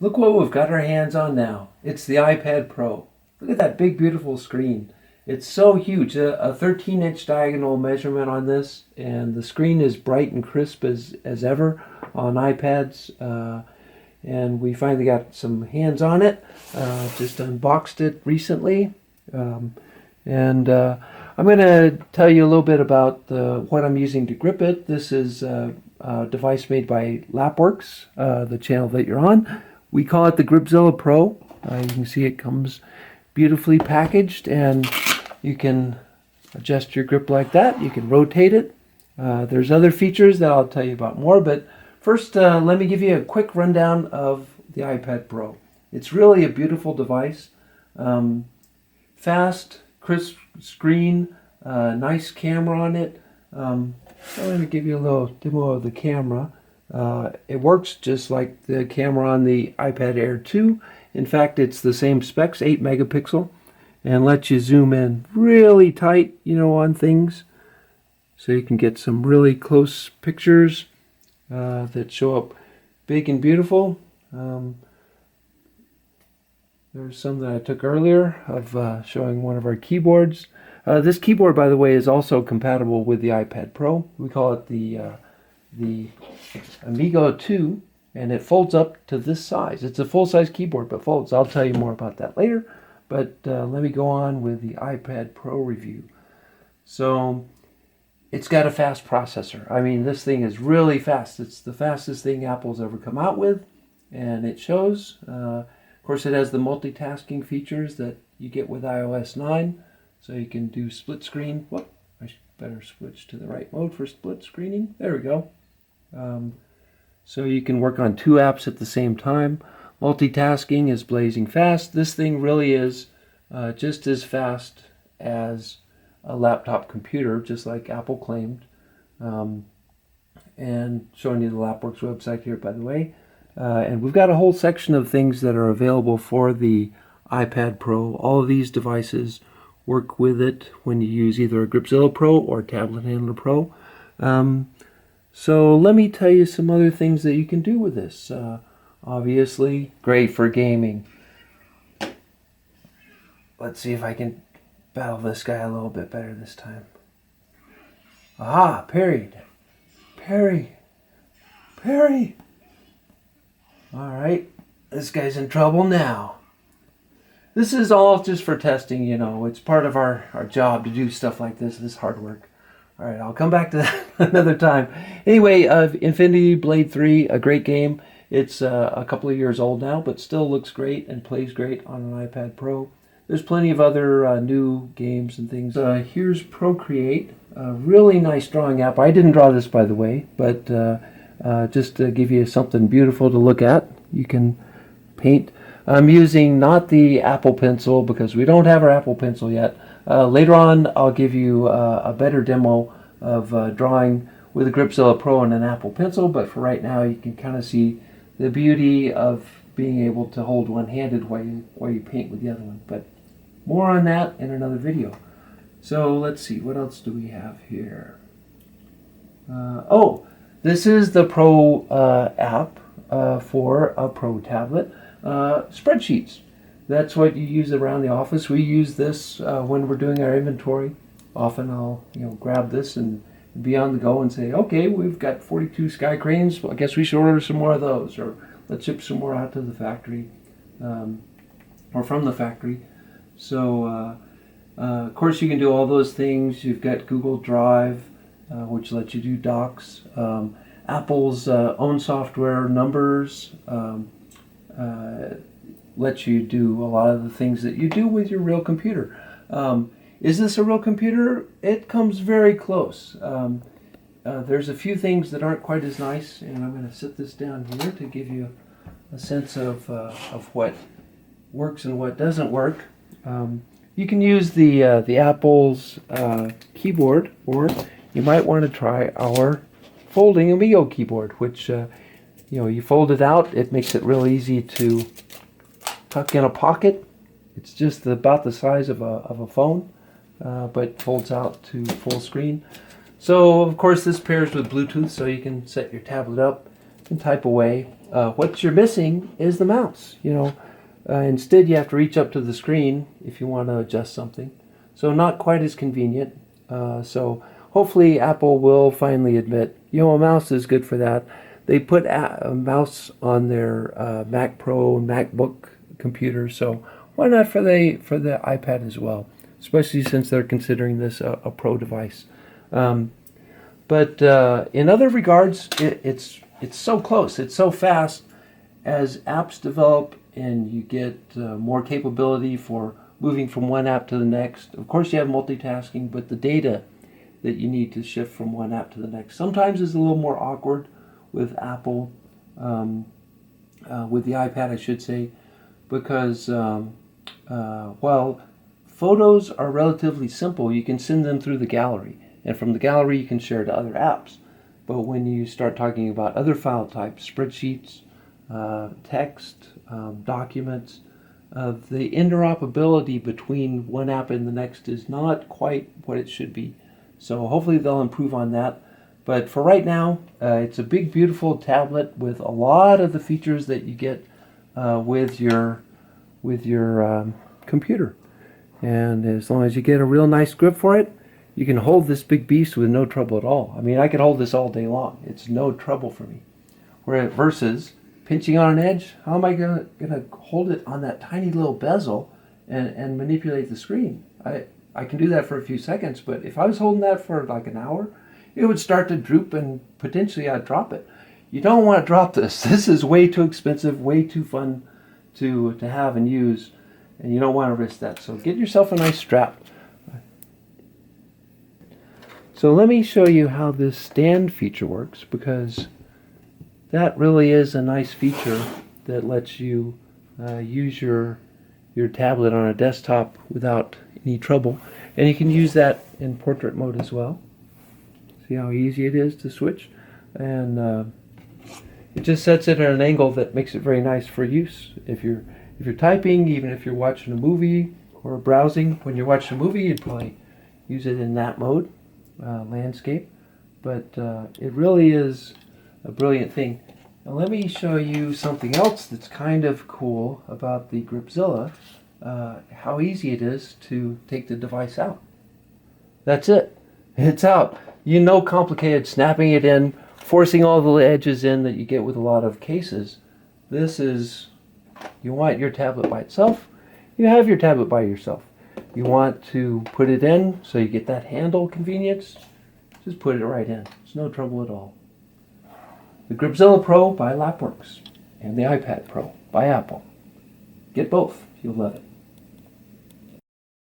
Look what we've got our hands on now. It's the iPad Pro. Look at that big, beautiful screen. It's so huge, a 13-inch diagonal measurement on this, and the screen is bright and crisp as ever on iPads. And we finally got some hands on it. Just unboxed it recently. I'm going to tell you a little bit about what I'm using to grip it. This is a device made by LapWorks, the channel that you're on. We call it the Gripzilla Pro. You can see it comes beautifully packaged, and you can adjust your grip like that. You can rotate it. There's other features that I'll tell you about more, but first let me give you a quick rundown of the iPad Pro. It's really a beautiful device. Fast, crisp screen, nice camera on it. I'm going to give you a little demo of the camera. It works just like the camera on the iPad Air 2. In fact, it's the same specs, 8 megapixel, and lets you zoom in really tight, on things. So you can get some really close pictures that show up big and beautiful. There's some that I took earlier of showing one of our keyboards. This keyboard, by the way, is also compatible with the iPad Pro. We call it the Amigo 2, and it folds up to this size. It's a full-size keyboard, but folds. I'll tell you more about that later. But let me go on with the iPad Pro review. So it's got a fast processor. I mean, this thing is really fast. It's the fastest thing Apple's ever come out with, and it shows. Of course, it has the multitasking features that you get with iOS 9, so you can do split screen. Whoop, I better switch to the right mode for split screening. There we go. So you can work on 2 apps at the same time. Multitasking is blazing fast. This thing really is just as fast as a laptop computer, just like Apple claimed. And showing you the LapWorks website here, by the way. And we've got a whole section of things that are available for the iPad Pro. All of these devices work with it when you use either a Gripzilla Pro or Tablet Handler Pro. So let me tell you some other things that you can do with this. Obviously, great for gaming. Let's see if I can battle this guy a little bit better this time. Aha, parried. Parry. Parry. Alright, this guy's in trouble now. This is all just for testing, It's part of our job to do stuff like this hard work. Alright, I'll come back to that another time. Anyway, Infinity Blade 3, a great game. It's a couple of years old now, but still looks great and plays great on an iPad Pro. There's plenty of other new games and things. Here's Procreate, a really nice drawing app. I didn't draw this, by the way, but just to give you something beautiful to look at, you can paint. I'm using not the Apple Pencil because we don't have our Apple Pencil yet. Later on, I'll give you a better demo of drawing with a Gripzilla Pro and an Apple Pencil, but for right now, you can kind of see the beauty of being able to hold one-handed while you paint with the other one. But more on that in another video. So let's see, what else do we have here? This is the Pro app for a Pro tablet. Spreadsheets. That's what you use around the office. We use this when we're doing our inventory. Often I'll grab this and be on the go and say, okay, we've got 42 Sky Cranes. Well, I guess we should order some more of those, or let's ship some more out to the factory, or from the factory. So of course you can do all those things. You've got Google Drive, which lets you do docs. Apple's own software, Numbers, lets you do a lot of the things that you do with your real computer. Is this a real computer? It comes very close. There's a few things that aren't quite as nice, and I'm going to sit this down here to give you a sense of what works and what doesn't work. You can use the Apple's keyboard, or you might want to try our folding Amigo keyboard, which you fold it out. It makes it real easy to tuck in a pocket. It's just about the size of a phone, but folds out to full screen. So of course this pairs with Bluetooth, so you can set your tablet up and type away What you're missing is the mouse. Instead you have to reach up to the screen if you want to adjust something. So not quite as convenient. So hopefully Apple will finally admit, a mouse is good for that. They put a mouse on their Mac Pro and MacBook computers, so why not for the iPad as well? Especially since they're considering this a Pro device. But in other regards, it's so close, it's so fast. As apps develop and you get more capability for moving from one app to the next, of course you have multitasking, but the data that you need to shift from one app to the next sometimes is a little more awkward with Apple, with the iPad I should say, because while photos are relatively simple, you can send them through the gallery, and from the gallery you can share to other apps. But when you start talking about other file types, spreadsheets, text, documents, the interoperability between one app and the next is not quite what it should be. So hopefully they'll improve on that. But for right now, it's a big, beautiful tablet with a lot of the features that you get with your computer. And as long as you get a real nice grip for it, you can hold this big beast with no trouble at all. I mean, I could hold this all day long. It's no trouble for me. Versus pinching on an edge, how am I gonna hold it on that tiny little bezel and manipulate the screen? I can do that for a few seconds, but if I was holding that for like an hour, it would start to droop and potentially I'd drop it. You don't want to drop this. This is way too expensive, way too fun to have and use, and you don't want to risk that. So get yourself a nice strap. So let me show you how this stand feature works, because that really is a nice feature that lets you use your tablet on a desktop without any trouble. And you can use that in portrait mode as well. See how easy it is to switch? And it just sets it at an angle that makes it very nice for use. If you're typing, even if you're watching a movie or browsing, when you're watching a movie, you'd probably use it in that mode, landscape. But it really is a brilliant thing. Now let me show you something else that's kind of cool about the Gripzilla, how easy it is to take the device out. That's it. It's out. No complicated snapping it in, forcing all the edges in that you get with a lot of cases. This is, you want your tablet by itself, you have your tablet by yourself. You want to put it in so you get that handle convenience, just put it right in. It's no trouble at all. The Gripzilla Pro by LapWorks and the iPad Pro by Apple. Get both. You'll love it.